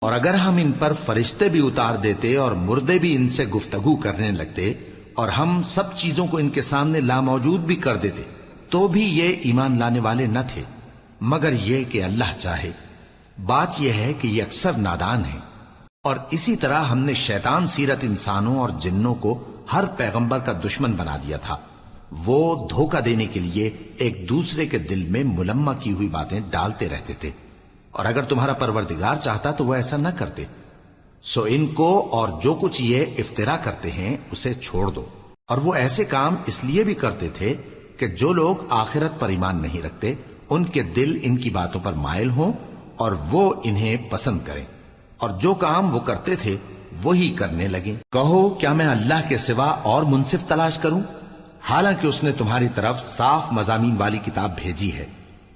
اور اگر ہم ان پر فرشتے بھی اتار دیتے اور مردے بھی ان سے گفتگو کرنے لگتے اور ہم سب چیزوں کو ان کے سامنے لاموجود بھی کر دیتے تو بھی یہ ایمان لانے والے نہ تھے، مگر یہ کہ اللہ چاہے۔ بات یہ ہے کہ یہ اکثر نادان ہیں۔ اور اسی طرح ہم نے شیطان سیرت انسانوں اور جنوں کو ہر پیغمبر کا دشمن بنا دیا تھا۔ وہ دھوکہ دینے کے لیے ایک دوسرے کے دل میں ملمہ کی ہوئی باتیں ڈالتے رہتے تھے، اور اگر تمہارا پروردگار چاہتا تو وہ ایسا نہ کرتے۔ سو ان کو اور جو کچھ یہ افطرا کرتے ہیں اسے چھوڑ دو۔ اور وہ ایسے کام اس لیے بھی کرتے تھے کہ جو لوگ آخرت پر ایمان نہیں رکھتے ان کے دل ان کی باتوں پر مائل ہوں اور وہ انہیں پسند کریں، اور جو کام وہ کرتے تھے وہی کرنے لگیں۔ کہو کیا میں اللہ کے سوا اور منصف تلاش کروں، حالانکہ اس نے تمہاری طرف صاف مضامین والی کتاب بھیجی ہے،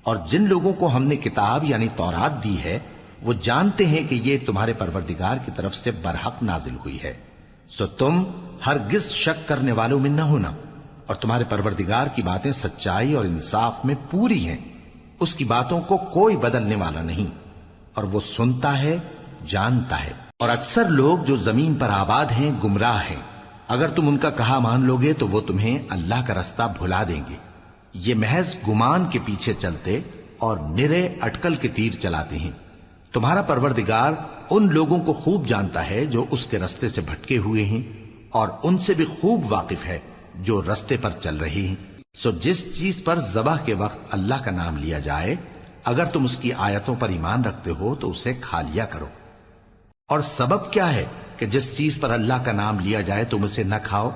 اور جن لوگوں کو ہم نے کتاب یعنی تورات دی ہے وہ جانتے ہیں کہ یہ تمہارے پروردگار کی طرف سے برحق نازل ہوئی ہے۔ سو تم ہرگز شک کرنے والوں میں نہ ہونا، اور تمہارے پروردگار کی باتیں سچائی اور انصاف میں پوری ہیں، اس کی باتوں کو کوئی بدلنے والا نہیں، اور وہ سنتا ہے جانتا ہے۔ اور اکثر لوگ جو زمین پر آباد ہیں گمراہ ہیں، اگر تم ان کا کہا مان لوگے تو وہ تمہیں اللہ کا رستہ بھلا دیں گے۔ یہ محض گمان کے پیچھے چلتے اور نرے اٹکل کے تیر چلاتے ہیں۔ تمہارا پروردگار ان لوگوں کو خوب جانتا ہے جو اس کے رستے سے بھٹکے ہوئے ہیں، اور ان سے بھی خوب واقف ہے جو رستے پر چل رہے ہیں۔ سو جس چیز پر ذبح کے وقت اللہ کا نام لیا جائے، اگر تم اس کی آیتوں پر ایمان رکھتے ہو تو اسے کھا لیا کرو۔ اور سبب کیا ہے کہ جس چیز پر اللہ کا نام لیا جائے تم اسے نہ کھاؤ،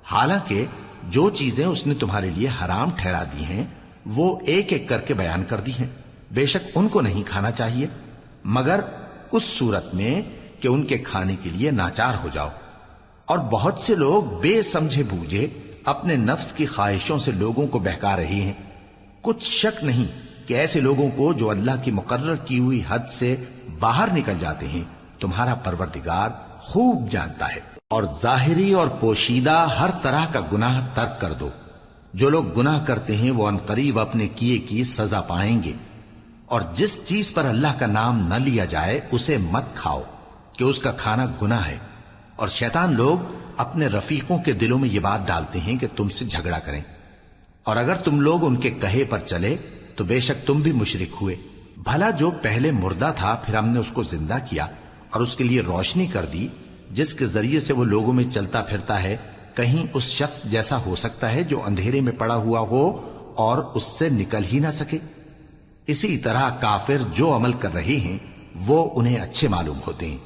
حالانکہ جو چیزیں اس نے تمہارے لیے حرام ٹھہرا دی ہیں وہ ایک ایک کر کے بیان کر دی ہیں۔ بے شک ان کو نہیں کھانا چاہیے مگر اس صورت میں کہ ان کے کھانے کے لیے ناچار ہو جاؤ۔ اور بہت سے لوگ بے سمجھے بوجھے اپنے نفس کی خواہشوں سے لوگوں کو بہکا رہے ہیں۔ کچھ شک نہیں کہ ایسے لوگوں کو جو اللہ کی مقرر کی ہوئی حد سے باہر نکل جاتے ہیں تمہارا پروردگار خوب جانتا ہے۔ اور ظاہری اور پوشیدہ ہر طرح کا گناہ ترک کر دو۔ جو لوگ گناہ کرتے ہیں وہ عنقریب اپنے کیے کی سزا پائیں گے۔ اور جس چیز پر اللہ کا نام نہ لیا جائے اسے مت کھاؤ کہ اس کا کھانا گناہ ہے۔ اور شیطان لوگ اپنے رفیقوں کے دلوں میں یہ بات ڈالتے ہیں کہ تم سے جھگڑا کریں، اور اگر تم لوگ ان کے کہے پر چلے تو بے شک تم بھی مشرک ہوئے۔ بھلا جو پہلے مردہ تھا پھر ہم نے اس کو زندہ کیا اور اس کے لیے روشنی کر دی جس کے ذریعے سے وہ لوگوں میں چلتا پھرتا ہے، کہیں اس شخص جیسا ہو سکتا ہے جو اندھیرے میں پڑا ہوا ہو اور اس سے نکل ہی نہ سکے؟ اسی طرح کافر جو عمل کر رہے ہیں وہ انہیں اچھے معلوم ہوتے ہیں۔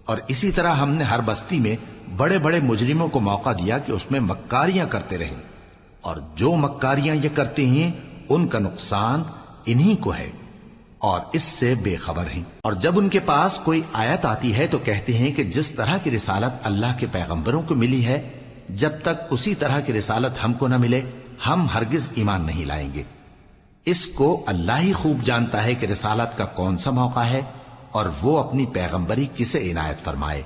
اور اسی طرح ہم نے ہر بستی میں بڑے بڑے مجرموں کو موقع دیا کہ اس میں مکاریاں کرتے رہیں، اور جو مکاریاں یہ کرتے ہیں ان کا نقصان انہی کو ہے اور اس سے بے خبر ہیں۔ اور جب ان کے پاس کوئی آیت آتی ہے تو کہتے ہیں کہ جس طرح کی رسالت اللہ کے پیغمبروں کو ملی ہے جب تک اسی طرح کی رسالت ہم کو نہ ملے ہم ہرگز ایمان نہیں لائیں گے۔ اس کو اللہ ہی خوب جانتا ہے کہ رسالت کا کون سا موقع ہے اور وہ اپنی پیغمبری کسے عنایت فرمائے۔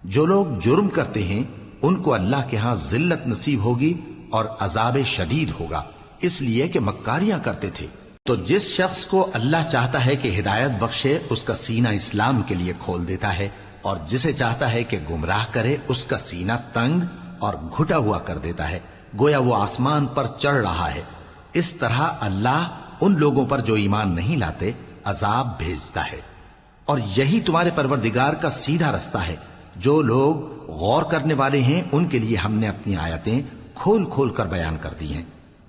جو لوگ جرم کرتے ہیں ان کو اللہ کے ہاں ذلت نصیب ہوگی اور عذاب شدید ہوگا، اس لیے کہ مکاریاں کرتے تھے۔ تو جس شخص کو اللہ چاہتا ہے کہ ہدایت بخشے اس کا سینہ اسلام کے لیے کھول دیتا ہے، اور جسے چاہتا ہے کہ گمراہ کرے اس کا سینہ تنگ اور گھٹا ہوا کر دیتا ہے، گویا وہ آسمان پر چڑھ رہا ہے۔ اس طرح اللہ ان لوگوں پر جو ایمان نہیں لاتے عذاب بھیجتا ہے۔ اور یہی تمہارے پروردگار کا سیدھا رستہ ہے۔ جو لوگ غور کرنے والے ہیں ان کے لیے ہم نے اپنی آیتیں کھول کھول کر بیان کر دی ہیں۔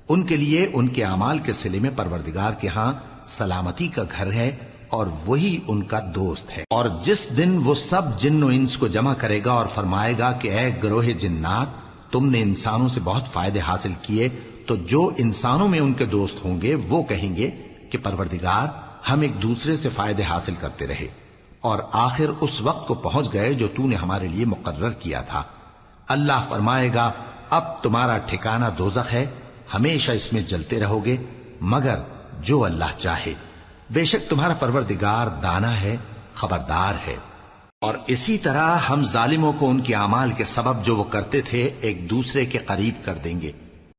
ان کے لیے ان کے اعمال کے صلے میں پروردگار کے ہاں سلامتی کا گھر ہے اور وہی ان کا دوست ہے۔ اور جس دن وہ سب جن و انس کو جمع کرے گا اور فرمائے گا کہ اے گروہ جنات، تم نے انسانوں سے بہت فائدے حاصل کیے، تو جو انسانوں میں ان کے دوست ہوں گے وہ کہیں گے کہ پروردگار ہم ایک دوسرے سے فائدے حاصل کرتے رہے، اور آخر اس وقت کو پہنچ گئے جو تو نے ہمارے لیے مقرر کیا تھا۔ اللہ فرمائے گا اب تمہارا ٹھکانہ دوزخ ہے، ہمیشہ اس میں جلتے رہو گے مگر جو اللہ چاہے۔ بے شک تمہارا پروردگار دانا ہے، خبردار ہے۔ اور اسی طرح ہم ظالموں کو ان کے اعمال کے سبب جو وہ کرتے تھے ایک دوسرے کے قریب کر دیں گے۔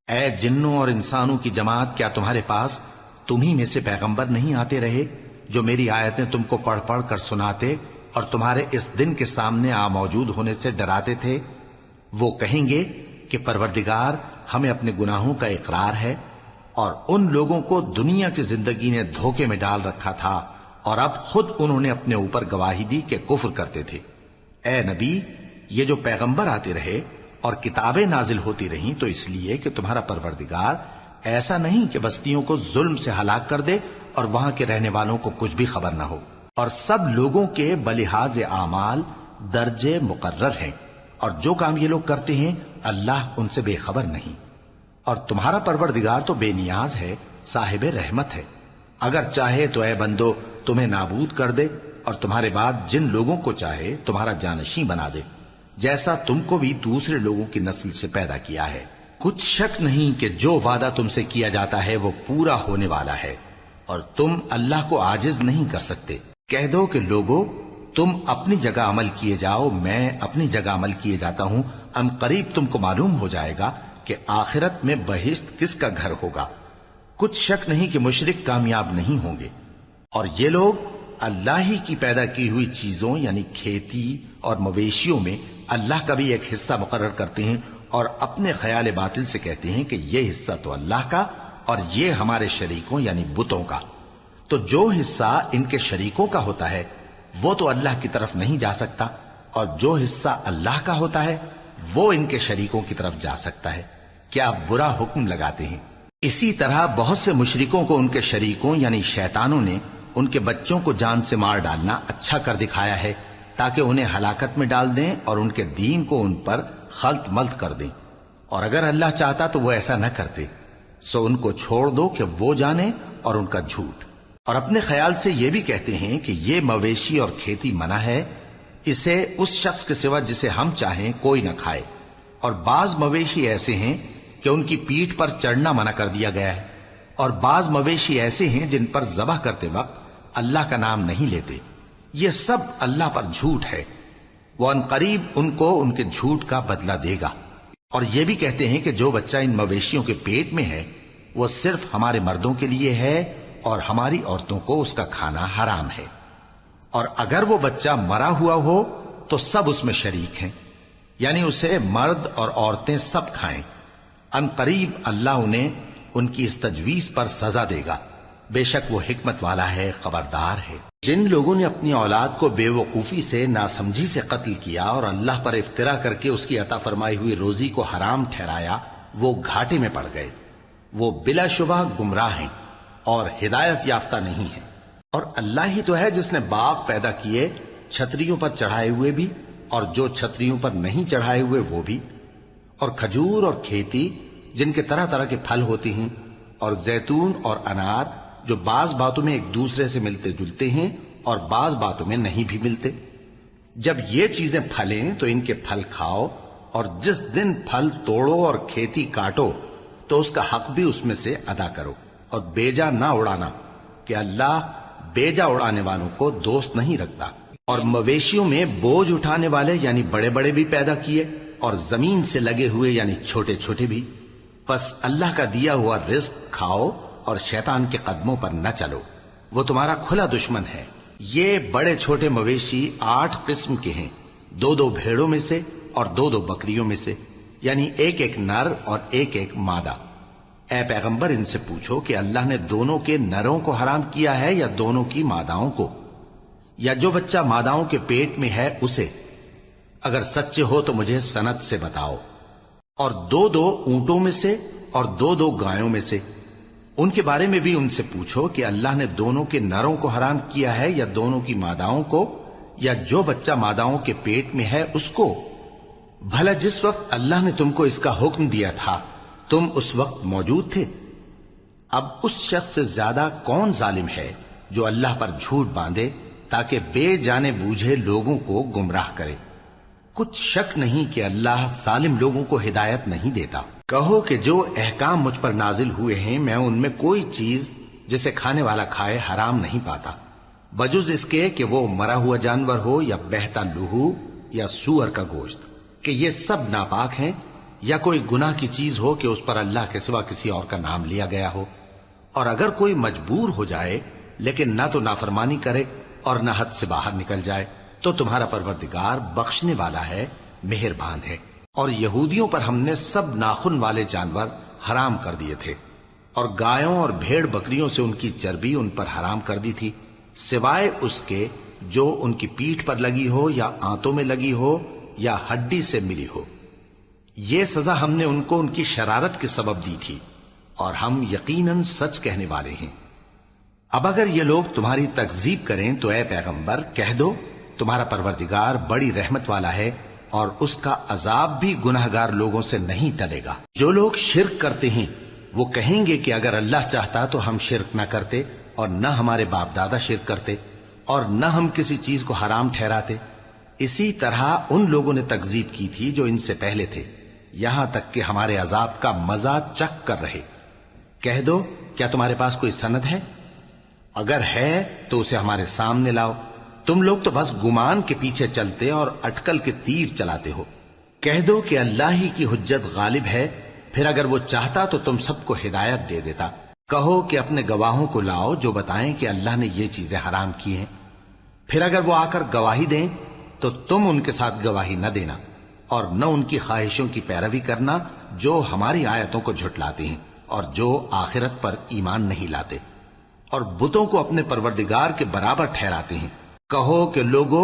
اے جنوں اور انسانوں کی جماعت، کیا تمہارے پاس تمہیں میں سے پیغمبر نہیں آتے رہے جو میری آیتیں تم کو پڑھ پڑھ کر سناتے اور تمہارے اس دن کے سامنے آ موجود ہونے سے ڈراتے تھے؟ وہ کہیں گے کہ پروردگار ہمیں اپنے گناہوں کا اقرار ہے، اور ان لوگوں کو دنیا کی زندگی نے دھوکے میں ڈال رکھا تھا اور اب خود انہوں نے اپنے اوپر گواہی دی کہ کفر کرتے تھے۔ اے نبی، یہ جو پیغمبر آتے رہے اور کتابیں نازل ہوتی رہیں تو اس لیے کہ تمہارا پروردگار ایسا نہیں کہ بستیوں کو ظلم سے ہلاک کر دے اور وہاں کے رہنے والوں کو کچھ بھی خبر نہ ہو، اور سب لوگوں کے بلحاظ اعمال درجے مقرر ہیں، اور جو کام یہ لوگ کرتے ہیں اللہ ان سے بے خبر نہیں۔ اور تمہارا پروردگار تو بے نیاز ہے، صاحب رحمت ہے، اگر چاہے تو اے بندو تمہیں نابود کر دے اور تمہارے بعد جن لوگوں کو چاہے تمہارا جانشیں بنا دے، جیسا تم کو بھی دوسرے لوگوں کی نسل سے پیدا کیا ہے۔ کچھ شک نہیں کہ جو وعدہ تم سے کیا جاتا ہے وہ پورا ہونے والا ہے، اور تم اللہ کو عاجز نہیں کر سکتے۔ کہہ دو کہ لوگو تم اپنی جگہ عمل کیے جاؤ، میں اپنی جگہ عمل کیے جاتا ہوں، ان قریب تم کو معلوم ہو جائے گا کہ آخرت میں بہشت کس کا گھر ہوگا۔ کچھ شک نہیں کہ مشرک کامیاب نہیں ہوں گے، اور یہ لوگ اللہ ہی کی پیدا کی ہوئی چیزوں یعنی کھیتی اور مویشیوں میں اللہ کا بھی ایک حصہ مقرر کرتے ہیں، اور اپنے خیال باطل سے کہتے ہیں کہ یہ حصہ تو اللہ کا اور یہ ہمارے شریکوں یعنی بتوں کا۔ تو جو حصہ ان کے شریکوں کا ہوتا ہے وہ تو اللہ کی طرف نہیں جا سکتا، اور جو حصہ اللہ کا ہوتا ہے وہ ان کے شریکوں کی طرف جا سکتا ہے۔ کیا برا حکم لگاتے ہیں؟ اسی طرح بہت سے مشرکوں کو ان کے شریکوں یعنی شیطانوں نے ان کے بچوں کو جان سے مار ڈالنا اچھا کر دکھایا ہے، تاکہ انہیں ہلاکت میں ڈال دیں اور ان کے دین کو ان پر خلط ملط کر دیں، اور اگر اللہ چاہتا تو وہ ایسا نہ کرتے۔ سو ان کو چھوڑ دو کہ وہ جانے اور ان کا جھوٹ۔ اور اپنے خیال سے یہ بھی کہتے ہیں کہ یہ مویشی اور کھیتی منع ہے، اسے اس شخص کے سوا جسے ہم چاہیں کوئی نہ کھائے، اور بعض مویشی ایسے ہیں کہ ان کی پیٹھ پر چڑھنا منع کر دیا گیا ہے، اور بعض مویشی ایسے ہیں جن پر ذبح کرتے وقت اللہ کا نام نہیں لیتے۔ یہ سب اللہ پر جھوٹ ہے، وہ ان قریب ان کو ان کے جھوٹ کا بدلہ دے گا۔ اور یہ بھی کہتے ہیں کہ جو بچہ ان مویشیوں کے پیٹ میں ہے وہ صرف ہمارے مردوں کے لیے ہے اور ہماری عورتوں کو اس کا کھانا حرام ہے، اور اگر وہ بچہ مرا ہوا ہو تو سب اس میں شریک ہیں، یعنی اسے مرد اور عورتیں سب کھائیں۔ ان قریب اللہ انہیں ان کی اس تجویز پر سزا دے گا، بے شک وہ حکمت والا ہے، خبردار ہے۔ جن لوگوں نے اپنی اولاد کو بے وقوفی سے ناسمجھی سے قتل کیا اور اللہ پر افترا کر کے اس کی عطا فرمائی ہوئی روزی کو حرام ٹھہرایا، وہ گھاٹے میں پڑ گئے، وہ بلا شبہ گمراہ ہیں اور ہدایت یافتہ نہیں ہیں۔ اور اللہ ہی تو ہے جس نے باغ پیدا کیے، چھتریوں پر چڑھائے ہوئے بھی اور جو چھتریوں پر نہیں چڑھائے ہوئے وہ بھی، اور کھجور اور کھیتی جن کے طرح طرح کے پھل ہوتے ہیں، اور زیتون اور انار جو بعض باتوں میں ایک دوسرے سے ملتے جلتے ہیں اور بعض باتوں میں نہیں بھی ملتے۔ جب یہ چیزیں پھلیں تو ان کے پھل کھاؤ، اور جس دن پھل توڑو اور کھیتی کاٹو تو اس کا حق بھی اس میں سے ادا کرو، اور بیجا نہ اڑانا کہ اللہ بیجا اڑانے والوں کو دوست نہیں رکھتا۔ اور مویشیوں میں بوجھ اٹھانے والے یعنی بڑے بڑے بھی پیدا کیے، اور زمین سے لگے ہوئے یعنی چھوٹے چھوٹے بھی۔ پس اللہ کا دیا ہوا رزق کھاؤ اور شیطان کے قدموں پر نہ چلو، وہ تمہارا کھلا دشمن ہے۔ یہ بڑے چھوٹے مویشی 8 قسم کے ہیں، 2 بھیڑوں میں سے اور 2 بکریوں میں سے، یعنی ایک نر اور ایک مادہ۔ اے پیغمبر ان سے پوچھو کہ اللہ نے دونوں کے نروں کو حرام کیا ہے یا دونوں کی ماداؤں کو، یا جو بچہ ماداؤں کے پیٹ میں ہے اسے؟ اگر سچے ہو تو مجھے سند سے بتاؤ۔ اور 2 اونٹوں میں سے اور 2 گایوں میں سے، ان کے بارے میں بھی ان سے پوچھو کہ اللہ نے دونوں کے نروں کو حرام کیا ہے یا دونوں کی ماداؤں کو، یا جو بچہ ماداؤں کے پیٹ میں ہے اس کو؟ بھلا جس وقت اللہ نے تم کو اس کا حکم دیا تھا تم اس وقت موجود تھے؟ اب اس شخص سے زیادہ کون ظالم ہے جو اللہ پر جھوٹ باندھے تاکہ بے جانے بوجھے لوگوں کو گمراہ کرے؟ کچھ شک نہیں کہ اللہ ظالم لوگوں کو ہدایت نہیں دیتا۔ کہو کہ جو احکام مجھ پر نازل ہوئے ہیں میں ان میں کوئی چیز جسے کھانے والا کھائے حرام نہیں پاتا، بجز اس کے کہ وہ مرا ہوا جانور ہو یا بہتا لہو یا سور کا گوشت، کہ یہ سب ناپاک ہیں، یا کوئی گناہ کی چیز ہو کہ اس پر اللہ کے سوا کسی اور کا نام لیا گیا ہو۔ اور اگر کوئی مجبور ہو جائے لیکن نہ تو نافرمانی کرے اور نہ حد سے باہر نکل جائے تو تمہارا پروردگار بخشنے والا ہے، مہربان ہے۔ اور یہودیوں پر ہم نے سب ناخن والے جانور حرام کر دیے تھے، اور گایوں اور بھیڑ بکریوں سے ان کی چربی ان پر حرام کر دی تھی، سوائے اس کے جو ان کی پیٹھ پر لگی ہو یا آنتوں میں لگی ہو یا ہڈی سے ملی ہو۔ یہ سزا ہم نے ان کو ان کی شرارت کے سبب دی تھی، اور ہم یقیناً سچ کہنے والے ہیں۔ اب اگر یہ لوگ تمہاری تکذیب کریں تو اے پیغمبر کہہ دو، تمہارا پروردگار بڑی رحمت والا ہے، اور اس کا عذاب بھی گناہگار لوگوں سے نہیں ٹلے گا۔ جو لوگ شرک کرتے ہیں وہ کہیں گے کہ اگر اللہ چاہتا تو ہم شرک نہ کرتے، اور نہ ہمارے باپ دادا شرک کرتے، اور نہ ہم کسی چیز کو حرام ٹھہراتے۔ اسی طرح ان لوگوں نے تکذیب کی تھی جو ان سے پہلے تھے، یہاں تک کہ ہمارے عذاب کا مزہ چکھ کر رہے۔ کہہ دو، کیا تمہارے پاس کوئی سند ہے؟ اگر ہے تو اسے ہمارے سامنے لاؤ۔ تم لوگ تو بس گمان کے پیچھے چلتے اور اٹکل کے تیر چلاتے ہو۔ کہہ دو کہ اللہ ہی کی حجت غالب ہے، پھر اگر وہ چاہتا تو تم سب کو ہدایت دے دیتا۔ کہو کہ اپنے گواہوں کو لاؤ جو بتائیں کہ اللہ نے یہ چیزیں حرام کی ہیں، پھر اگر وہ آ کر گواہی دیں تو تم ان کے ساتھ گواہی نہ دینا، اور نہ ان کی خواہشوں کی پیروی کرنا جو ہماری آیتوں کو جھٹلاتے ہیں اور جو آخرت پر ایمان نہیں لاتے، اور بتوں کو اپنے پروردگار کے برابر ٹھہراتے ہیں۔ کہو کہ لوگو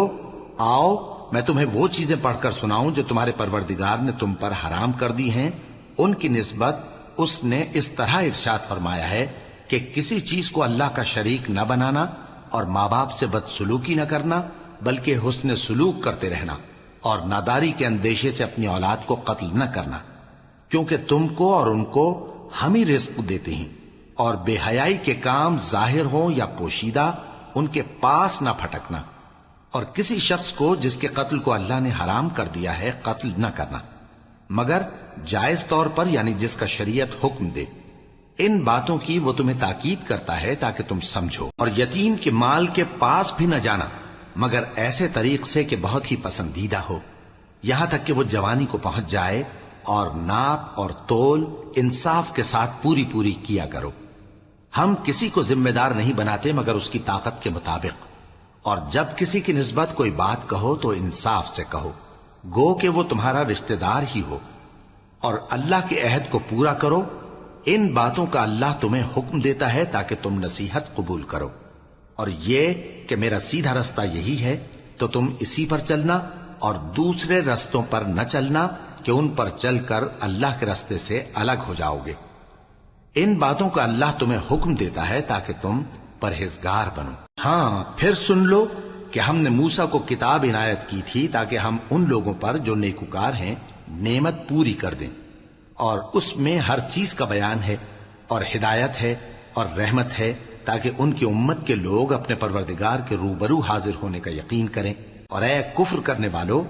آؤ، میں تمہیں وہ چیزیں پڑھ کر سناؤں جو تمہارے پروردگار نے تم پر حرام کر دی ہیں۔ ان کی نسبت اس نے اس طرح ارشاد فرمایا ہے کہ کسی چیز کو اللہ کا شریک نہ بنانا، اور ماں باپ سے بدسلوکی نہ کرنا، بلکہ حسن سلوک کرتے رہنا، اور ناداری کے اندیشے سے اپنی اولاد کو قتل نہ کرنا، کیونکہ تم کو اور ان کو ہم ہی رزق دیتے ہیں۔ اور بے حیائی کے کام ظاہر ہوں یا پوشیدہ ان کے پاس نہ پھٹکنا، اور کسی شخص کو جس کے قتل کو اللہ نے حرام کر دیا ہے قتل نہ کرنا، مگر جائز طور پر، یعنی جس کا شریعت حکم دے۔ ان باتوں کی وہ تمہیں تاکید کرتا ہے تاکہ تم سمجھو۔ اور یتیم کے مال کے پاس بھی نہ جانا مگر ایسے طریق سے کہ بہت ہی پسندیدہ ہو، یہاں تک کہ وہ جوانی کو پہنچ جائے، اور ناپ اور تول انصاف کے ساتھ پوری پوری کیا کرو۔ ہم کسی کو ذمہ دار نہیں بناتے مگر اس کی طاقت کے مطابق، اور جب کسی کی نسبت کوئی بات کہو تو انصاف سے کہو، گو کہ وہ تمہارا رشتہ دار ہی ہو، اور اللہ کے عہد کو پورا کرو۔ ان باتوں کا اللہ تمہیں حکم دیتا ہے تاکہ تم نصیحت قبول کرو، اور یہ کہ میرا سیدھا رستہ یہی ہے تو تم اسی پر چلنا، اور دوسرے رستوں پر نہ چلنا کہ ان پر چل کر اللہ کے رستے سے الگ ہو جاؤ گے۔ ان باتوں کا اللہ تمہیں حکم دیتا ہے تاکہ تم پرہیزگار بنو۔ ہاں، پھر سن لو کہ ہم نے موسیٰ کو کتاب عنایت کی تھی تاکہ ہم ان لوگوں پر جو نیکوکار ہیں نعمت پوری کر دیں، اور اس میں ہر چیز کا بیان ہے، اور ہدایت ہے اور رحمت ہے، تاکہ ان کی امت کے لوگ اپنے پروردگار کے روبرو حاضر ہونے کا یقین کریں۔ اور اے کفر کرنے والو،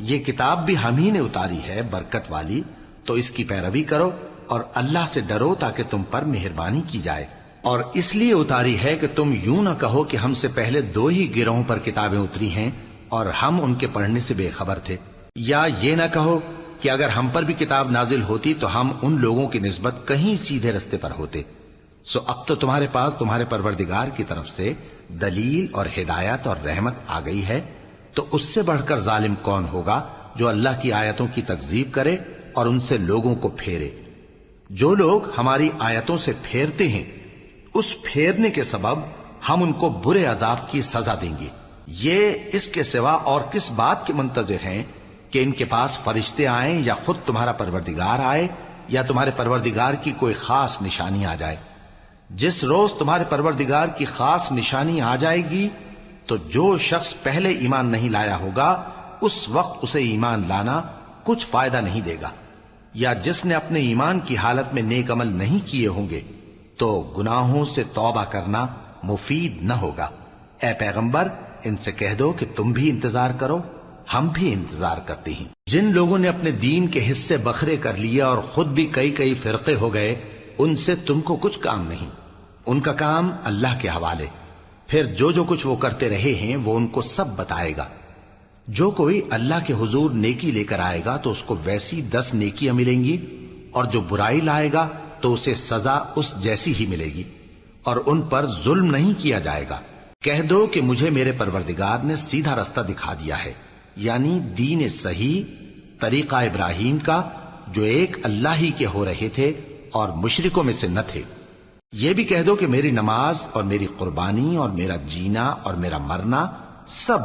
یہ کتاب بھی ہم ہی نے اتاری ہے برکت والی، تو اس کی پیروی کرو اور اللہ سے ڈرو تاکہ تم پر مہربانی کی جائے۔ اور اس لیے اتاری ہے کہ تم یوں نہ کہو کہ ہم سے پہلے 2 ہی گروہوں پر کتابیں اتری ہیں اور ہم ان کے پڑھنے سے بے خبر تھے، یا یہ نہ کہو کہ اگر ہم پر بھی کتاب نازل ہوتی تو ہم ان لوگوں کی نسبت کہیں سیدھے رستے پر ہوتے۔ سو اب تو تمہارے پاس تمہارے پروردگار کی طرف سے دلیل اور ہدایت اور رحمت آ گئی ہے، تو اس سے بڑھ کر ظالم کون ہوگا جو اللہ کی آیتوں کی تکذیب کرے اور ان سے لوگوں کو پھیرے۔ جو لوگ ہماری آیتوں سے پھیرتے ہیں اس پھیرنے کے سبب ہم ان کو برے عذاب کی سزا دیں گے۔ یہ اس کے سوا اور کس بات کے منتظر ہیں کہ ان کے پاس فرشتے آئیں یا خود تمہارا پروردگار آئے یا تمہارے پروردگار کی کوئی خاص نشانی آ جائے۔ جس روز تمہارے پروردگار کی خاص نشانی آ جائے گی تو جو شخص پہلے ایمان نہیں لایا ہوگا اس وقت اسے ایمان لانا کچھ فائدہ نہیں دے گا، یا جس نے اپنے ایمان کی حالت میں نیک عمل نہیں کیے ہوں گے تو گناہوں سے توبہ کرنا مفید نہ ہوگا۔ اے پیغمبر، ان سے کہہ دو کہ تم بھی انتظار کرو، ہم بھی انتظار کرتے ہیں۔ جن لوگوں نے اپنے دین کے حصے بکھرے کر لیے اور خود بھی کئی فرقے ہو گئے، ان سے تم کو کچھ کام نہیں، ان کا کام اللہ کے حوالے۔ پھر جو کچھ وہ کرتے رہے ہیں وہ ان کو سب بتائے گا۔ جو کوئی اللہ کے حضور نیکی لے کر آئے گا تو اس کو ویسی 10 نیکیاں ملیں گی، اور جو برائی لائے گا تو اسے سزا اس جیسی ہی ملے گی، اور ان پر ظلم نہیں کیا جائے گا۔ کہہ دو کہ مجھے میرے پروردگار نے سیدھا رستہ دکھا دیا ہے، یعنی دین صحیح، طریقہ ابراہیم کا، جو ایک اللہ ہی کے ہو رہے تھے اور مشرکوں میں سے نہ تھے۔ یہ بھی کہہ دو کہ میری نماز اور میری قربانی اور میرا جینا اور میرا مرنا سب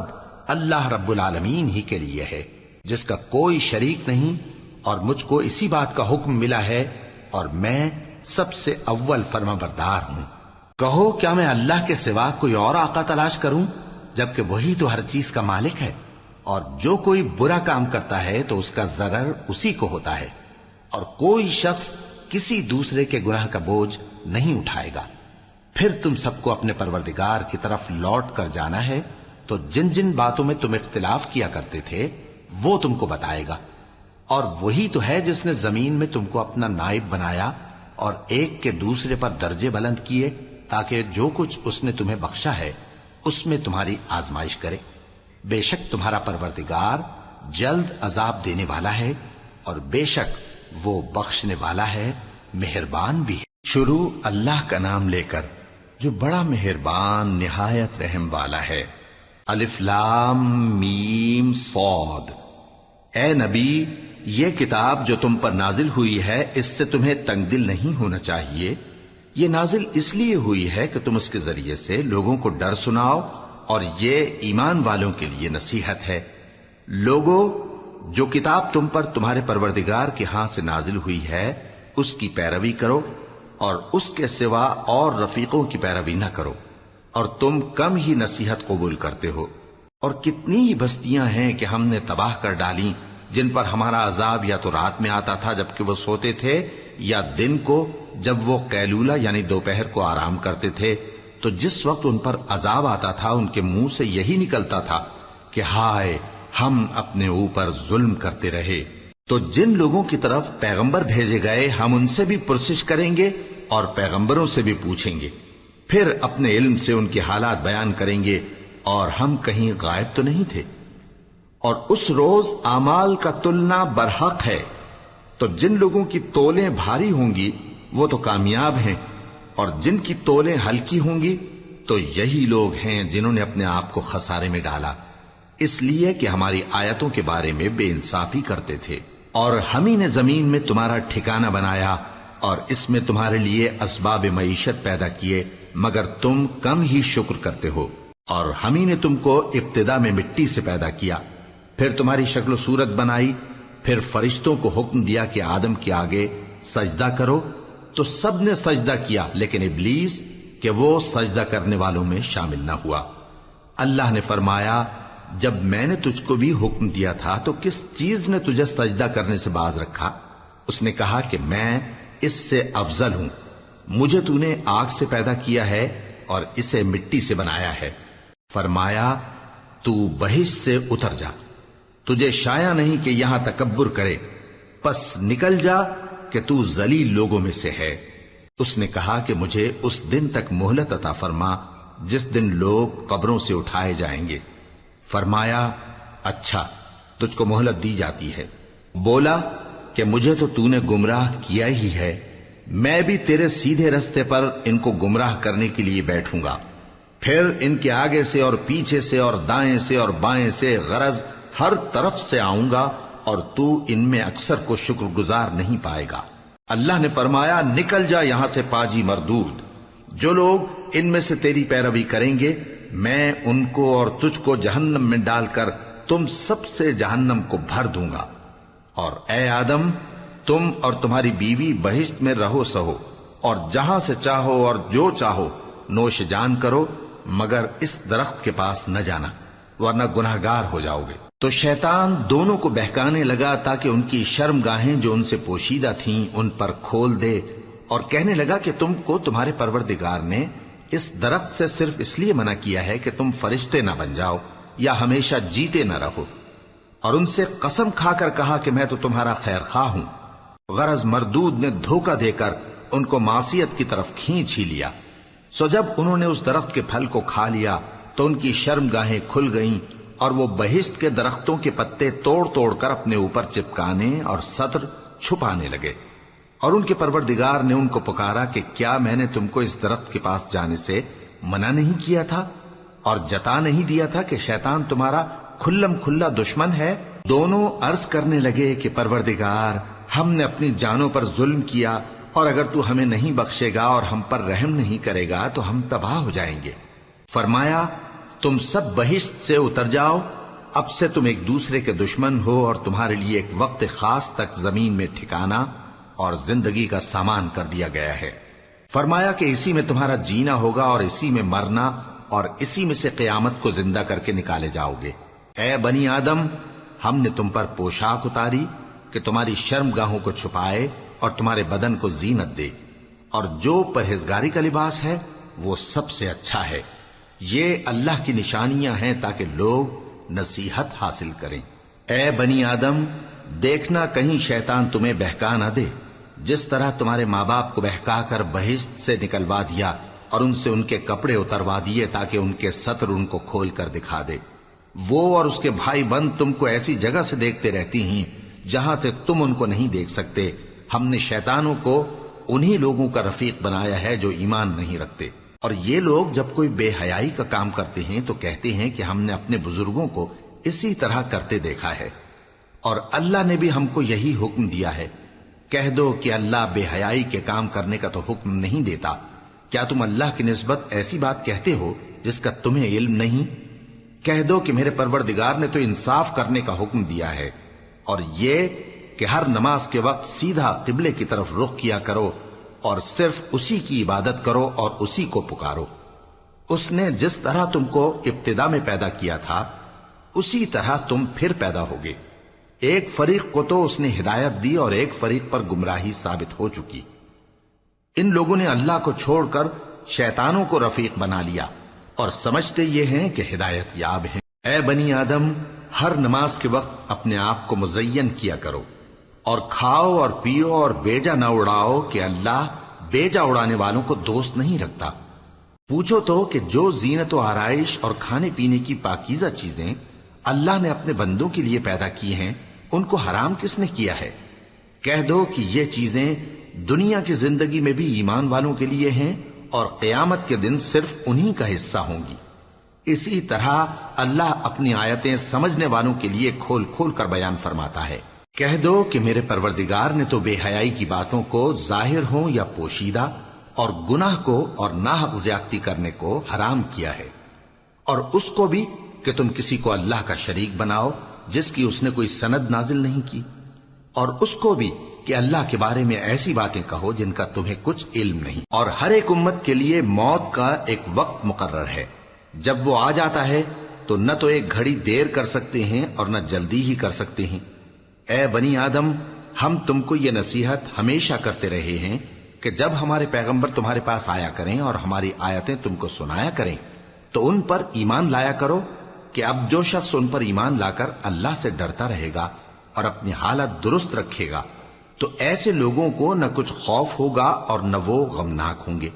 اللہ رب العالمین ہی کے لیے ہے، جس کا کوئی شریک نہیں، اور مجھ کو اسی بات کا حکم ملا ہے اور میں سب سے اول فرما بردار ہوں۔ کہو کیا میں اللہ کے سوا کوئی اور آقا تلاش کروں، جبکہ وہی تو ہر چیز کا مالک ہے، اور جو کوئی برا کام کرتا ہے تو اس کا ضرر اسی کو ہوتا ہے، اور کوئی شخص کسی دوسرے کے گناہ کا بوجھ نہیں اٹھائے گا۔ پھر تم سب کو اپنے پروردگار کی طرف لوٹ کر جانا ہے، تو جن جن باتوں میں تم اختلاف کیا کرتے تھے وہ تم کو بتائے گا، اور وہی تو ہے جس نے زمین میں تم کو اپنا نائب بنایا اور ایک کے دوسرے پر درجے بلند کیے، تاکہ جو کچھ اس نے تمہیں بخشا ہے اس میں تمہاری آزمائش کرے۔ بے شک تمہارا پروردگار جلد عذاب دینے والا ہے، اور بے شک وہ بخشنے والا ہے، مہربان بھی ہے۔ شروع اللہ کا نام لے کر جو بڑا مہربان نہایت رحم والا ہے۔ الف لام میم صاد۔ اے نبی، یہ کتاب جو تم پر نازل ہوئی ہے اس سے تمہیں تنگ دل نہیں ہونا چاہیے۔ یہ نازل اس لیے ہوئی ہے کہ تم اس کے ذریعے سے لوگوں کو ڈر سناؤ، اور یہ ایمان والوں کے لیے نصیحت ہے۔ لوگوں، جو کتاب تم پر تمہارے پروردگار کے ہاں سے نازل ہوئی ہے اس کی پیروی کرو، اور اس کے سوا اور رفیقوں کی پیروی نہ کرو، اور تم کم ہی نصیحت قبول کرتے ہو۔ اور کتنی ہی بستیاں ہیں کہ ہم نے تباہ کر ڈالی، جن پر ہمارا عذاب یا تو رات میں آتا تھا جبکہ وہ سوتے تھے، یا دن کو جب وہ قیلولہ یعنی دوپہر کو آرام کرتے تھے، تو جس وقت ان پر عذاب آتا تھا ان کے منہ سے یہی نکلتا تھا کہ ہائے، ہم اپنے اوپر ظلم کرتے رہے۔ تو جن لوگوں کی طرف پیغمبر بھیجے گئے ہم ان سے بھی پرسش کریں گے اور پیغمبروں سے بھی پوچھیں گے، پھر اپنے علم سے ان کے حالات بیان کریں گے، اور ہم کہیں غائب تو نہیں تھے۔ اور اس روز اعمال کا تلنا برحق ہے، تو جن لوگوں کی تولیں بھاری ہوں گی وہ تو کامیاب ہیں، اور جن کی تولیں ہلکی ہوں گی تو یہی لوگ ہیں جنہوں نے اپنے آپ کو خسارے میں ڈالا، اس لیے کہ ہماری آیتوں کے بارے میں بے انصافی کرتے تھے۔ اور ہم ہی نے زمین میں تمہارا ٹھکانہ بنایا، اور اس میں تمہارے لیے اسباب معیشت پیدا کیے، مگر تم کم ہی شکر کرتے ہو۔ اور ہم ہی نے تم کو ابتدا میں مٹی سے پیدا کیا، پھر تمہاری شکل و صورت بنائی، پھر فرشتوں کو حکم دیا کہ آدم کے آگے سجدہ کرو، تو سب نے سجدہ کیا لیکن ابلیس کہ وہ سجدہ کرنے والوں میں شامل نہ ہوا۔ اللہ نے فرمایا، جب میں نے تجھ کو بھی حکم دیا تھا تو کس چیز نے تجھے سجدہ کرنے سے باز رکھا؟ اس نے کہا کہ میں اس سے افضل ہوں، مجھے تو نے آگ سے پیدا کیا ہے اور اسے مٹی سے بنایا ہے۔ فرمایا، تو بہشت سے اتر جا، تجھے شایع نہیں کہ یہاں تکبر کرے، پس نکل جا کہ تو ذلیل لوگوں میں سے ہے۔ اس نے کہا کہ مجھے اس دن تک مہلت عطا فرما جس دن لوگ قبروں سے اٹھائے جائیں گے۔ فرمایا، اچھا، تجھ کو مہلت دی جاتی ہے۔ بولا کہ مجھے تو نے گمراہ کیا ہی ہے، میں بھی تیرے سیدھے رستے پر ان کو گمراہ کرنے کے لیے بیٹھوں گا، پھر ان کے آگے سے اور پیچھے سے اور دائیں سے اور بائیں سے، غرض ہر طرف سے آؤں گا، اور تو ان میں اکثر کو شکر گزار نہیں پائے گا۔ اللہ نے فرمایا، نکل جا یہاں سے پاجی مردود، جو لوگ ان میں سے تیری پیروی کریں گے میں ان کو اور تجھ کو جہنم میں ڈال کر تم سب سے جہنم کو بھر دوں گا۔ اور اے آدم، تم اور تمہاری بیوی بہشت میں رہو سہو، اور جہاں سے چاہو اور جو چاہو نوش جان کرو، مگر اس درخت کے پاس نہ جانا ورنہ گناہگار ہو جاؤ گے۔ تو شیطان دونوں کو بہکانے لگا تاکہ ان کی شرم گاہیں جو ان سے پوشیدہ تھیں ان پر کھول دے، اور کہنے لگا کہ تم کو تمہارے پروردگار نے اس درخت سے صرف اس لیے منع کیا ہے کہ تم فرشتے نہ بن جاؤ یا ہمیشہ جیتے نہ رہو۔ اور ان سے قسم کھا کر کہا کہ میں تو تمہارا خیر خواہ ہوں۔ غرض مردود نے دھوکہ دے کر ان کو معصیت کی طرف کھینچ ہی لیا۔ سو جب انہوں نے اس درخت کے پھل کو کھا لیا تو ان کی شرم گاہیں کھل گئیں، اور وہ بہشت کے درختوں کے پتے توڑ توڑ کر اپنے اوپر چپکانے اور سطر چھپانے لگے۔ اور ان کے پروردگار نے ان کو پکارا کہ کیا میں نے تم کو اس درخت کے پاس جانے سے منع نہیں کیا تھا؟ اور جتا نہیں دیا تھا کہ شیطان تمہارا کھلم کھلا دشمن ہے؟ دونوں عرض کرنے لگے کہ پروردگار، ہم نے اپنی جانوں پر ظلم کیا، اور اگر تو ہمیں نہیں بخشے گا اور ہم پر رحم نہیں کرے گا تو ہم تباہ ہو جائیں گے۔ فرمایا تم سب بہشت سے اتر جاؤ، اب سے تم ایک دوسرے کے دشمن ہو، اور تمہارے لیے ایک وقت خاص تک زمین میں ٹھکانا اور زندگی کا سامان کر دیا گیا ہے۔ فرمایا کہ اسی میں تمہارا جینا ہوگا اور اسی میں مرنا، اور اسی میں سے قیامت کو زندہ کر کے نکالے جاؤ گے۔ اے بنی آدم، ہم نے تم پر پوشاک اتاری کہ تمہاری شرم گاہوں کو چھپائے اور تمہارے بدن کو زینت دے، اور جو پرہیزگاری کا لباس ہے وہ سب سے اچھا ہے۔ یہ اللہ کی نشانیاں ہیں تاکہ لوگ نصیحت حاصل کریں۔ اے بنی آدم، دیکھنا کہیں شیطان تمہیں بہکا نہ دے، جس طرح تمہارے ماں باپ کو بہکا کر بہشت سے نکلوا دیا اور ان سے ان کے کپڑے اتروا دیے تاکہ ان کے ستر ان کو کھول کر دکھا دے۔ وہ اور اس کے بھائی بند تم کو ایسی جگہ سے دیکھتے رہتی ہیں جہاں سے تم ان کو نہیں دیکھ سکتے۔ ہم نے شیطانوں کو انہی لوگوں کا رفیق بنایا ہے جو ایمان نہیں رکھتے، اور یہ لوگ جب کوئی بے حیائی کا کام کرتے ہیں تو کہتے ہیں کہ ہم نے اپنے بزرگوں کو اسی طرح کرتے دیکھا ہے، اور اللہ نے بھی ہم کو یہی حکم دیا ہے۔ کہہ دو کہ اللہ بے حیائی کے کام کرنے کا تو حکم نہیں دیتا۔ کیا تم اللہ کی نسبت ایسی بات کہتے ہو جس کا تمہیں علم نہیں؟ کہہ دو کہ میرے پروردگار نے تو انصاف کرنے کا حکم دیا ہے، اور یہ کہ ہر نماز کے وقت سیدھا قبلے کی طرف رخ کیا کرو اور صرف اسی کی عبادت کرو اور اسی کو پکارو۔ اس نے جس طرح تم کو ابتدا میں پیدا کیا تھا اسی طرح تم پھر پیدا ہوگے۔ ایک فریق کو تو اس نے ہدایت دی اور ایک فریق پر گمراہی ثابت ہو چکی۔ ان لوگوں نے اللہ کو چھوڑ کر شیطانوں کو رفیق بنا لیا اور سمجھتے یہ ہیں کہ ہدایت یاب ہیں۔ اے بنی آدم، ہر نماز کے وقت اپنے آپ کو مزین کیا کرو، اور کھاؤ اور پیو اور بیجا نہ اڑاؤ کہ اللہ بیجا اڑانے والوں کو دوست نہیں رکھتا۔ پوچھو تو کہ جو زینت و آرائش اور کھانے پینے کی پاکیزہ چیزیں اللہ نے اپنے بندوں کے لیے پیدا کی ہیں ان کو حرام کس نے کیا ہے؟ کہہ دو کہ یہ چیزیں دنیا کی زندگی میں بھی ایمان والوں کے لیے ہیں اور قیامت کے دن صرف انہی کا حصہ ہوں گی۔ اسی طرح اللہ اپنی آیتیں سمجھنے والوں کے لیے کھول کھول کر بیان فرماتا ہے۔ کہہ دو کہ میرے پروردگار نے تو بے حیائی کی باتوں کو ظاہر ہوں یا پوشیدہ، اور گناہ کو اور ناحق زیادتی کرنے کو حرام کیا ہے، اور اس کو بھی کہ تم کسی کو اللہ کا شریک بناؤ جس کی اس نے کوئی سند نازل نہیں کی، اور اس کو بھی کہ اللہ کے بارے میں ایسی باتیں کہو جن کا تمہیں کچھ علم نہیں۔ اور ہر ایک امت کے لیے موت کا ایک وقت مقرر ہے، جب وہ آ جاتا ہے تو نہ تو ایک گھڑی دیر کر سکتے ہیں اور نہ جلدی ہی کر سکتے ہیں۔ اے بنی آدم، ہم تم کو یہ نصیحت ہمیشہ کرتے رہے ہیں کہ جب ہمارے پیغمبر تمہارے پاس آیا کریں اور ہماری آیتیں تم کو سنایا کریں تو ان پر ایمان لایا کرو، کہ اب جو شخص ان پر ایمان لا کر اللہ سے ڈرتا رہے گا اور اپنی حالت درست رکھے گا تو ایسے لوگوں کو نہ کچھ خوف ہوگا اور نہ وہ غمناک ہوں گے،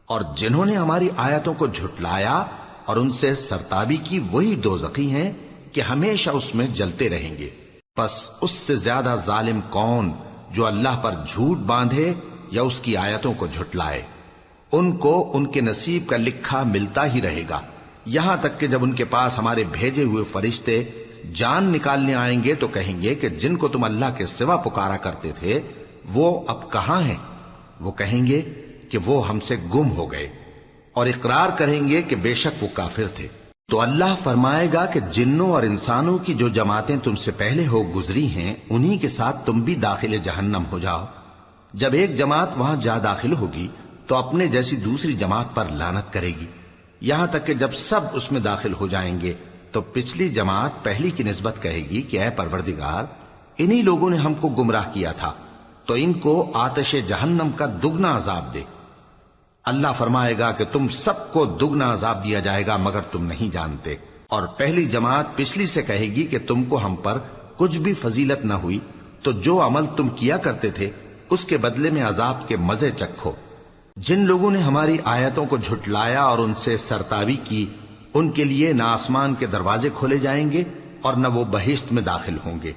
اور جنہوں نے ہماری آیتوں کو جھٹلایا اور ان سے سرتابی کی وہی دوزخی ہیں کہ ہمیشہ اس میں جلتے رہیں گے۔ پس اس سے زیادہ ظالم کون جو اللہ پر جھوٹ باندھے یا اس کی آیتوں کو جھٹلائے؟ ان کو ان کے نصیب کا لکھا ملتا ہی رہے گا، یہاں تک کہ جب ان کے پاس ہمارے بھیجے ہوئے فرشتے جان نکالنے آئیں گے تو کہیں گے کہ جن کو تم اللہ کے سوا پکارا کرتے تھے وہ اب کہاں ہیں؟ وہ کہیں گے کہ وہ ہم سے گم ہو گئے، اور اقرار کریں گے کہ بے شک وہ کافر تھے۔ تو اللہ فرمائے گا کہ جنوں اور انسانوں کی جو جماعتیں تم سے پہلے ہو گزری ہیں انہی کے ساتھ تم بھی داخل جہنم ہو جاؤ۔ جب ایک جماعت وہاں جا داخل ہوگی تو اپنے جیسی دوسری جماعت پر لعنت کرے گی، یہاں تک کہ جب سب اس میں داخل ہو جائیں گے تو پچھلی جماعت پہلی کی نسبت کہے گی کہ اے پروردگار، انہی لوگوں نے ہم کو گمراہ کیا تھا، تو ان کو آتش جہنم کا دگنا عذاب دے۔ اللہ فرمائے گا کہ تم سب کو دگنا عذاب دیا جائے گا مگر تم نہیں جانتے۔ اور پہلی جماعت پچھلی سے کہے گی کہ تم کو ہم پر کچھ بھی فضیلت نہ ہوئی، تو جو عمل تم کیا کرتے تھے اس کے بدلے میں عذاب کے مزے چکھو۔ جن لوگوں نے ہماری آیتوں کو جھٹلایا اور ان سے سرتابی کی ان کے لیے نہ آسمان کے دروازے کھولے جائیں گے اور نہ وہ بہشت میں داخل ہوں گے،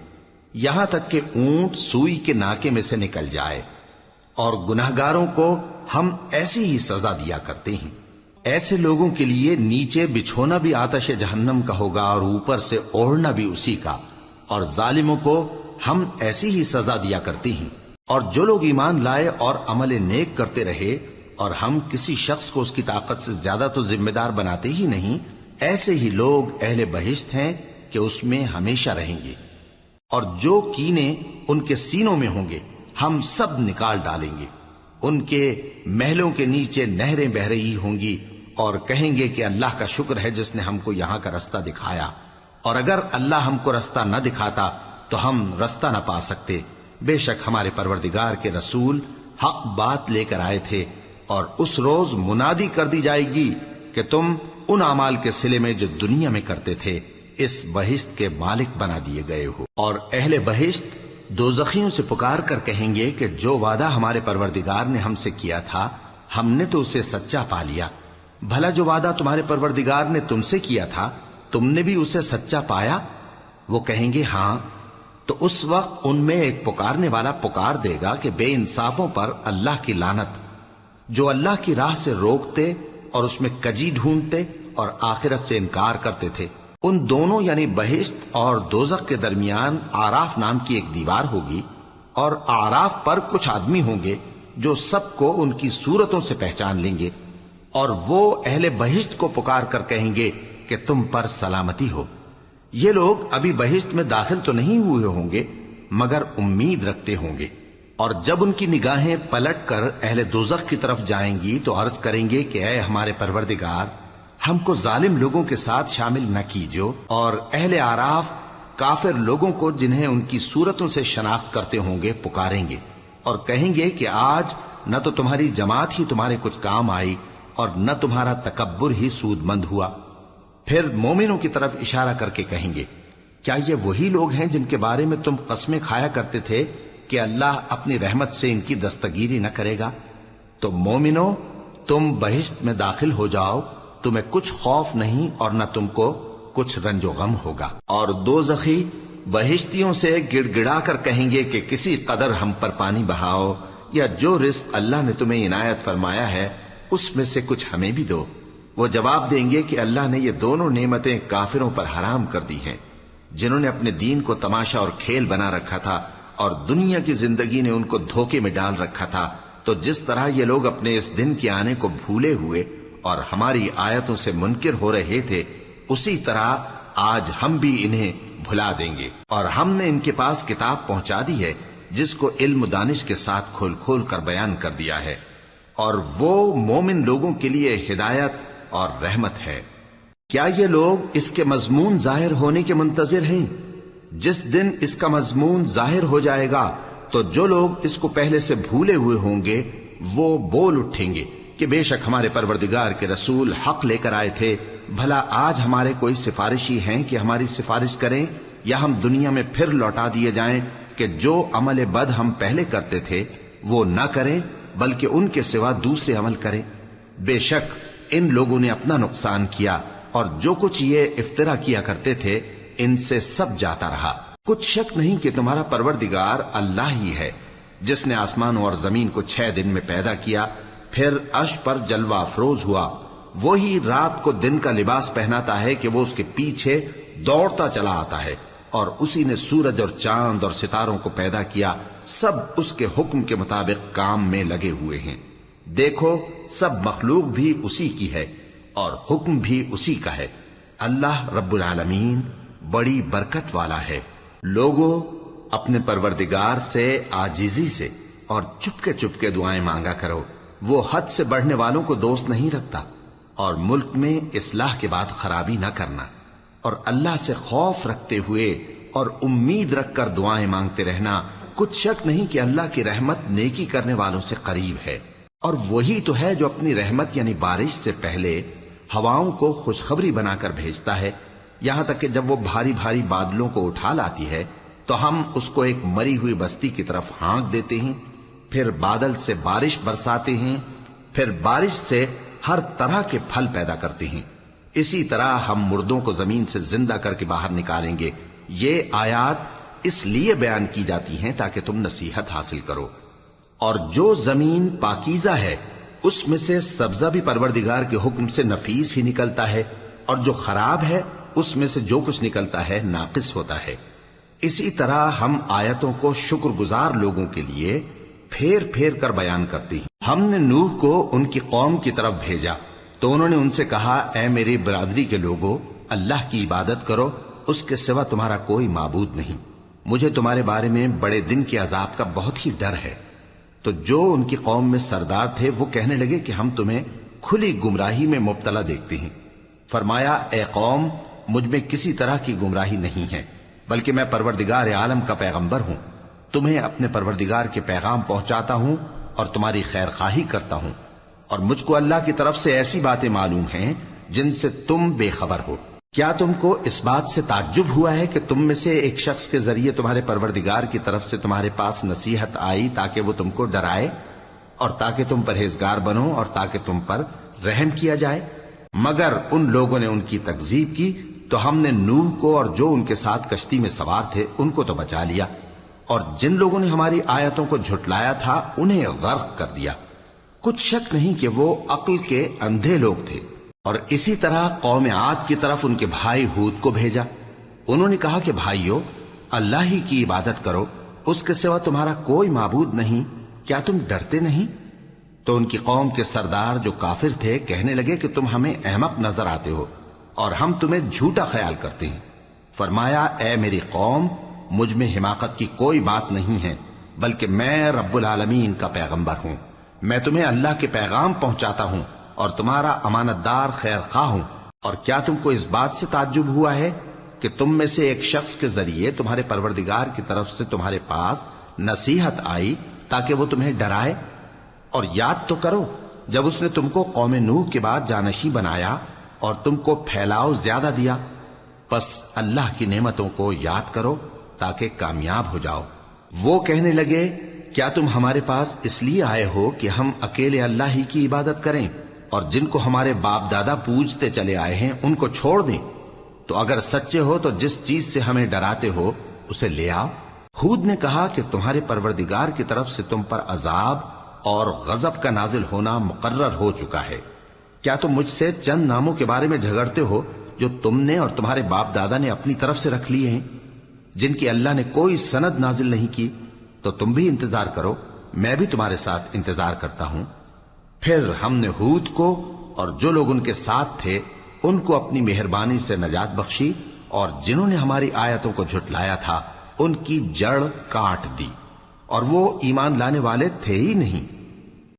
یہاں تک کہ اونٹ سوئی کے ناکے میں سے نکل جائے، اور گناہگاروں کو ہم ایسی ہی سزا دیا کرتے ہیں۔ ایسے لوگوں کے لیے نیچے بچھونا بھی آتش جہنم کا ہوگا اور اوپر سے اوڑھنا بھی اسی کا، اور ظالموں کو ہم ایسی ہی سزا دیا کرتی ہیں۔ اور جو لوگ ایمان لائے اور عمل نیک کرتے رہے اور ہم کسی شخص کو اس کی طاقت سے زیادہ تو ذمہ دار بناتے ہی نہیں، ایسے ہی لوگ اہل بہشت ہیں کہ اس میں ہمیشہ رہیں گے۔ اور جو کینے ان کے سینوں میں ہوں گے ہم سب نکال ڈالیں گے، ان کے محلوں کے نیچے نہریں بہہ رہی ہوں گی، اور کہیں گے کہ اللہ کا شکر ہے جس نے ہم کو یہاں کا رستہ دکھایا، اور اگر اللہ ہم کو رستہ نہ دکھاتا تو ہم رستہ نہ پا سکتے۔ بے شک ہمارے پروردگار کے رسول حق بات لے کر آئے تھے، اور اس روز منادی کر دی جائے گی کہ تم ان اعمال کے صلے میں جو دنیا میں کرتے تھے اس بہشت کے مالک بنا دیے گئے ہو۔ اور اہل بہشت دوزخیوں سے پکار کر کہیں گے کہ جو وعدہ ہمارے پروردگار نے ہم سے کیا تھا ہم نے تو اسے سچا پا لیا، بھلا جو وعدہ تمہارے پروردگار نے تم سے کیا تھا تم نے بھی اسے سچا پایا؟ وہ کہیں گے ہاں۔ تو اس وقت ان میں ایک پکارنے والا پکار دے گا کہ بے انصافوں پر اللہ کی لعنت، جو اللہ کی راہ سے روکتے اور اس میں کجی ڈھونڈتے اور آخرت سے انکار کرتے تھے۔ ان دونوں یعنی بہشت اور دوزخ کے درمیان آراف نام کی ایک دیوار ہوگی، اور آراف پر کچھ آدمی ہوں گے جو سب کو ان کی صورتوں سے پہچان لیں گے، اور وہ اہل بہشت کو پکار کر کہیں گے کہ تم پر سلامتی ہو۔ یہ لوگ ابھی بہشت میں داخل تو نہیں ہوئے ہوں گے مگر امید رکھتے ہوں گے، اور جب ان کی نگاہیں پلٹ کر اہل دوزخ کی طرف جائیں گی تو عرض کریں گے کہ اے ہمارے پروردگار، ہم کو ظالم لوگوں کے ساتھ شامل نہ کیجو۔ اور اہل آراف کافر لوگوں کو جنہیں ان کی صورتوں سے شناخت کرتے ہوں گے پکاریں گے اور کہیں گے کہ آج نہ تو تمہاری جماعت ہی تمہارے کچھ کام آئی اور نہ تمہارا تکبر ہی سود مند ہوا۔ پھر مومنوں کی طرف اشارہ کر کے کہیں گے کیا یہ وہی لوگ ہیں جن کے بارے میں تم قسمیں کھایا کرتے تھے کہ اللہ اپنی رحمت سے ان کی دستگیری نہ کرے گا؟ تو مومنو، تم بہشت میں داخل ہو جاؤ، تمہیں کچھ خوف نہیں اور نہ تم کو کچھ رنج و غم ہوگا۔ اور دوزخی بہشتیوں سے گڑ گڑا کر کہیں گے کہ کسی قدر ہم پر پانی بہاؤ، یا جو رزق اللہ نے تمہیں عنایت فرمایا ہے اس میں سے کچھ ہمیں بھی دو۔ وہ جواب دیں گے کہ اللہ نے یہ دونوں نعمتیں کافروں پر حرام کر دی ہیں، جنہوں نے اپنے دین کو تماشا اور کھیل بنا رکھا تھا اور دنیا کی زندگی نے ان کو دھوکے میں ڈال رکھا تھا۔ تو جس طرح یہ لوگ اپنے اس دن کے آنے کو بھولے ہوئے اور ہماری آیتوں سے منکر ہو رہے تھے، اسی طرح آج ہم بھی انہیں بھلا دیں گے۔ اور ہم نے ان کے پاس کتاب پہنچا دی ہے جس کو علم و دانش کے ساتھ کھول کھول کر بیان کر دیا ہے، اور وہ مومن لوگوں کے لیے ہدایت اور رحمت ہے۔ کیا یہ لوگ اس کے مضمون ظاہر ہونے کے منتظر ہیں؟ جس دن اس کا مضمون ظاہر ہو جائے گا تو جو لوگ اس کو پہلے سے بھولے ہوئے ہوں گے وہ بول اٹھیں گے کہ بے شک ہمارے پروردگار کے رسول حق لے کر آئے تھے، بھلا آج ہمارے کوئی سفارشی ہیں کہ ہماری سفارش کریں، یا ہم دنیا میں پھر لوٹا دیے جائیں کہ جو عمل بد ہم پہلے کرتے تھے وہ نہ کریں بلکہ ان کے سوا دوسرے عمل کریں۔ بے شک ان لوگوں نے اپنا نقصان کیا، اور جو کچھ یہ افترا کیا کرتے تھے ان سے سب جاتا رہا۔ کچھ شک نہیں کہ تمہارا پروردگار اللہ ہی ہے جس نے آسمانوں اور زمین کو 6 دن میں پیدا کیا، پھر عرش پر جلوہ افروز ہوا۔ وہی رات کو دن کا لباس پہناتا ہے کہ وہ اس کے پیچھے دوڑتا چلا آتا ہے، اور اسی نے سورج اور چاند اور ستاروں کو پیدا کیا، سب اس کے حکم کے مطابق کام میں لگے ہوئے ہیں۔ دیکھو سب مخلوق بھی اسی کی ہے اور حکم بھی اسی کا ہے۔ اللہ رب العالمین بڑی برکت والا ہے۔ لوگوں، اپنے پروردگار سے عاجزی سے اور چپکے دعائیں مانگا کرو، وہ حد سے بڑھنے والوں کو دوست نہیں رکھتا، اور ملک میں اصلاح کے بعد خرابی نہ کرنا، اور اللہ سے خوف رکھتے ہوئے اور امید رکھ کر دعائیں مانگتے رہنا۔ کچھ شک نہیں کہ اللہ کی رحمت نیکی کرنے والوں سے قریب ہے، اور وہی تو ہے جو اپنی رحمت یعنی بارش سے پہلے ہواؤں کو خوشخبری بنا کر بھیجتا ہے، یہاں تک کہ جب وہ بھاری بھاری بادلوں کو اٹھا لاتی ہے تو ہم اس کو ایک مری ہوئی بستی کی طرف ہانک دیتے ہیں، پھر بادل سے بارش برساتے ہیں، پھر بارش سے ہر طرح کے پھل پیدا کرتے ہیں۔ اسی طرح ہم مردوں کو زمین سے زندہ کر کے باہر نکالیں گے۔ یہ آیات اس لیے بیان کی جاتی ہیں تاکہ تم نصیحت حاصل کرو۔ اور جو زمین پاکیزہ ہے اس میں سے سبزہ بھی پروردگار کے حکم سے نفیس ہی نکلتا ہے، اور جو خراب ہے اس میں سے جو کچھ نکلتا ہے ناقص ہوتا ہے۔ اسی طرح ہم آیتوں کو شکر گزار لوگوں کے لیے پھیر پھیر کر بیان کرتی ہیں۔ ہم نے نوح کو ان کی قوم کی طرف بھیجا تو انہوں نے ان سے کہا، اے میری برادری کے لوگو، اللہ کی عبادت کرو، اس کے سوا تمہارا کوئی معبود نہیں۔ مجھے تمہارے بارے میں بڑے دن کے عذاب کا بہت ہی ڈر ہے۔ تو جو ان کی قوم میں سردار تھے وہ کہنے لگے کہ ہم تمہیں کھلی گمراہی میں مبتلا دیکھتے ہیں۔ فرمایا، اے قوم، مجھ میں کسی طرح کی گمراہی نہیں ہے، بلکہ میں پروردگار عالم کا پیغمبر ہوں، تمہیں اپنے پروردگار کے پیغام پہنچاتا ہوں اور تمہاری خیر خواہی کرتا ہوں، اور مجھ کو اللہ کی طرف سے ایسی باتیں معلوم ہیں جن سے تم بے خبر ہو۔ کیا تم کو اس بات سے تعجب ہوا ہے کہ تم میں سے ایک شخص کے ذریعے تمہارے پروردگار کی طرف سے تمہارے پاس نصیحت آئی تاکہ وہ تم کو ڈرائے اور تاکہ تم پرہیزگار بنو اور تاکہ تم پر رحم کیا جائے؟ مگر ان لوگوں نے ان کی تکذیب کی تو ہم نے نوح کو اور جو ان کے ساتھ کشتی میں سوار تھے ان کو تو بچا لیا، اور جن لوگوں نے ہماری آیتوں کو جھٹلایا تھا انہیں غرق کر دیا۔ کچھ شک نہیں کہ وہ عقل کے اندھے لوگ تھے۔ اور اسی طرح قوم عاد کی طرف ان کے بھائی ہود کو بھیجا۔ انہوں نے کہا کہ بھائیو، اللہ ہی کی عبادت کرو، اس کے سوا تمہارا کوئی معبود نہیں، کیا تم ڈرتے نہیں؟ تو ان کی قوم کے سردار جو کافر تھے کہنے لگے کہ تم ہمیں احمق نظر آتے ہو اور ہم تمہیں جھوٹا خیال کرتے ہیں۔ فرمایا، اے میری قوم، مجھ میں حماقت کی کوئی بات نہیں ہے، بلکہ میں رب العالمین کا پیغمبر ہوں۔ میں تمہیں اللہ کے پیغام پہنچاتا ہوں اور تمہارا امانت دار خیر خواہ ہوں۔ اور کیا تم کو اس بات سے تعجب ہوا ہے کہ تم میں سے ایک شخص کے ذریعے تمہارے پروردگار کی طرف سے تمہارے پاس نصیحت آئی تاکہ وہ تمہیں ڈرائے؟ اور یاد تو کرو جب اس نے تم کو قوم نوح کے بعد جانشین بنایا اور تم کو پھیلاؤ زیادہ دیا، پس اللہ کی نعمتوں کو یاد کرو تاکہ کامیاب ہو جاؤ۔ وہ کہنے لگے، کیا تم ہمارے پاس اس لیے آئے ہو کہ ہم اکیلے اللہ ہی کی عبادت کریں اور جن کو ہمارے باپ دادا پوجتے چلے آئے ہیں ان کو چھوڑ دیں؟ تو اگر سچے ہو تو جس چیز سے ہمیں ڈراتے ہو اسے لے آؤ۔ ہود نے کہا کہ تمہارے پروردگار کی طرف سے تم پر عذاب اور غضب کا نازل ہونا مقرر ہو چکا ہے۔ کیا تم مجھ سے چند ناموں کے بارے میں جھگڑتے ہو جو تم نے اور تمہارے باپ دادا نے اپنی طرف سے رکھ لیے ہیں، جن کی اللہ نے کوئی سند نازل نہیں کی؟ تو تم بھی انتظار کرو، میں بھی تمہارے ساتھ انتظار کرتا ہوں۔ پھر ہم نے ہود کو اور جو لوگ ان کے ساتھ تھے ان کو اپنی مہربانی سے نجات بخشی، اور جنہوں نے ہماری آیتوں کو جھٹلایا تھا ان کی جڑ کاٹ دی، اور وہ ایمان لانے والے تھے ہی نہیں۔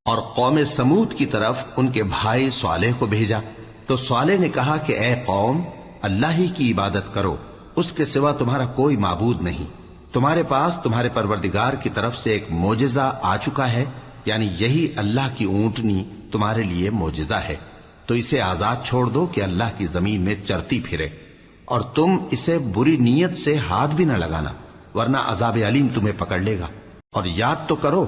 اور قوم سمود کی طرف ان کے بھائی صالح کو بھیجا تو صالح نے کہا کہ اے قوم، اللہ ہی کی عبادت کرو، اس کے سوا تمہارا کوئی معبود نہیں۔ تمہارے پاس تمہارے پروردگار کی طرف سے ایک معجزہ آ چکا ہے، یعنی یہی اللہ کی اونٹنی تمہارے لیے معجزہ ہے، تو اسے آزاد چھوڑ دو کہ اللہ کی زمین میں چرتی پھرے، اور تم اسے بری نیت سے ہاتھ بھی نہ لگانا، ورنہ عذاب علیم تمہیں پکڑ لے گا۔ اور یاد تو کرو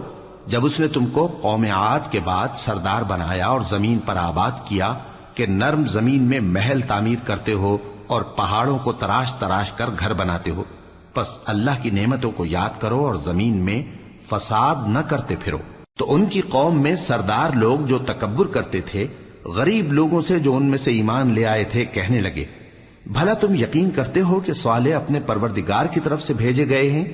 جب اس نے تم کو قوم عاد کے بعد سردار بنایا اور زمین پر آباد کیا کہ نرم زمین میں محل تعمیر کرتے ہو اور پہاڑوں کو تراش تراش کر گھر بناتے ہو، پس اللہ کی نعمتوں کو یاد کرو اور زمین میں فساد نہ کرتے پھرو۔ تو ان کی قوم میں سردار لوگ جو تکبر کرتے تھے غریب لوگوں سے جو ان میں سے ایمان لے آئے تھے کہنے لگے، بھلا تم یقین کرتے ہو کہ صالح اپنے پروردگار کی طرف سے بھیجے گئے ہیں؟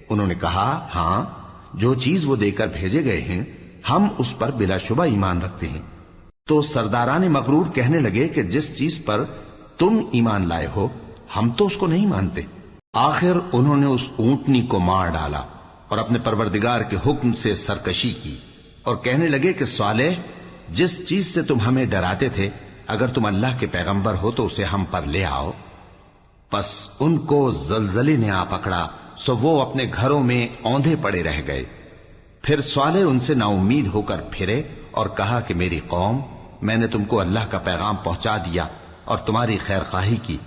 انہوں نے کہا، ہاں، جو چیز وہ دے کر بھیجے گئے ہیں ہم اس پر بلا شبہ ایمان رکھتے ہیں۔ تو سرداران مغرور کہنے لگے کہ جس چیز پر تم ایمان لائے ہو ہم تو اس کو نہیں مانتے۔ آخر انہوں نے اس اونٹنی کو مار ڈالا اور اپنے پروردگار کے حکم سے سرکشی کی، اور کہنے لگے کہ صالح، جس چیز سے تم ہمیں ڈراتے تھے اگر تم اللہ کے پیغمبر ہو تو اسے ہم پر لے آؤ۔ پس ان کو زلزلے نے آ پکڑا، سو وہ اپنے گھروں میں اوندھے پڑے رہ گئے۔ پھر صالح ان سے نا امید ہو کر پھرے اور کہا کہ میری قوم، میں نے تم کو اللہ کا پیغام پہنچا دیا اور تمہاری خیر خواہی کی،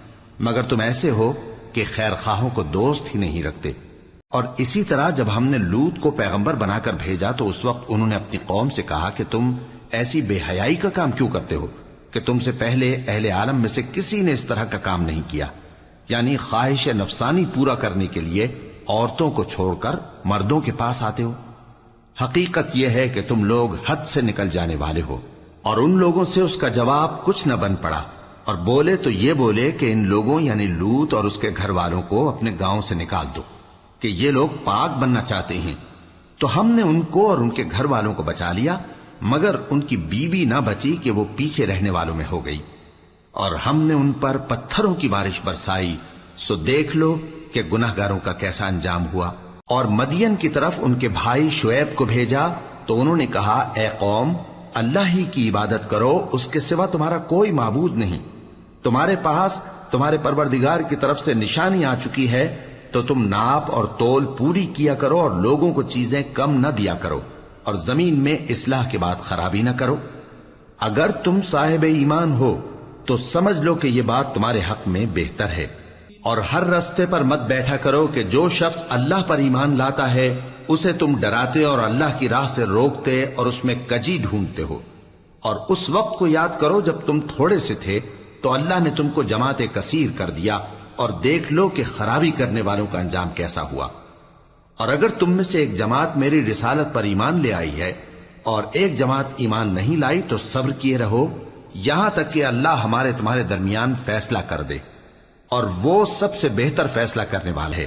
مگر تم ایسے ہو کہ خیر خواہوں کو دوست ہی نہیں رکھتے۔ اور اسی طرح جب ہم نے لوط کو پیغمبر بنا کر بھیجا تو اس وقت انہوں نے اپنی قوم سے کہا کہ تم ایسی بے حیائی کا کام کیوں کرتے ہو کہ تم سے پہلے اہل عالم میں سے کسی نے اس طرح کا کام نہیں کیا، یعنی خواہش نفسانی پورا کرنے کے لیے عورتوں کو چھوڑ کر مردوں کے پاس آتے ہو۔ حقیقت یہ ہے کہ تم لوگ حد سے نکل جانے والے ہو۔ اور ان لوگوں سے اس کا جواب کچھ نہ بن پڑا، اور بولے تو یہ بولے کہ ان لوگوں یعنی لوط اور اس کے گھر والوں کو اپنے گاؤں سے نکال دو کہ یہ لوگ پاک بننا چاہتے ہیں۔ تو ہم نے ان کو اور ان کے گھر والوں کو بچا لیا، مگر ان کی بیوی نہ بچی کہ وہ پیچھے رہنے والوں میں ہو گئی، اور ہم نے ان پر پتھروں کی بارش برسائی، سو دیکھ لو کہ گناہگاروں کا کیسا انجام ہوا۔ اور مدین کی طرف ان کے بھائی شعیب کو بھیجا تو انہوں نے کہا، اے قوم، اللہ ہی کی عبادت کرو، اس کے سوا تمہارا کوئی معبود نہیں۔ تمہارے پاس تمہارے پروردگار کی طرف سے نشانی آ چکی ہے، تو تم ناپ اور تول پوری کیا کرو اور لوگوں کو چیزیں کم نہ دیا کرو، اور زمین میں اصلاح کے بعد خرابی نہ کرو۔ اگر تم صاحب ایمان ہو تو سمجھ لو کہ یہ بات تمہارے حق میں بہتر ہے، اور ہر رستے پر مت بیٹھا کرو کہ جو شخص اللہ پر ایمان لاتا ہے اسے تم ڈراتے اور اللہ کی راہ سے روکتے اور اس میں کجی ڈھونڈتے ہو۔ اور اس وقت کو یاد کرو جب تم تھوڑے سے تھے تو اللہ نے تم کو جماعت کثیر کر دیا، اور دیکھ لو کہ خرابی کرنے والوں کا انجام کیسا ہوا۔ اور اگر تم میں سے ایک جماعت میری رسالت پر ایمان لے آئی ہے اور ایک جماعت ایمان نہیں لائی تو صبر کیے رہو یہاں تک کہ اللہ ہمارے تمہارے درمیان فیصلہ کر دے، اور وہ سب سے بہتر فیصلہ کرنے والا ہے۔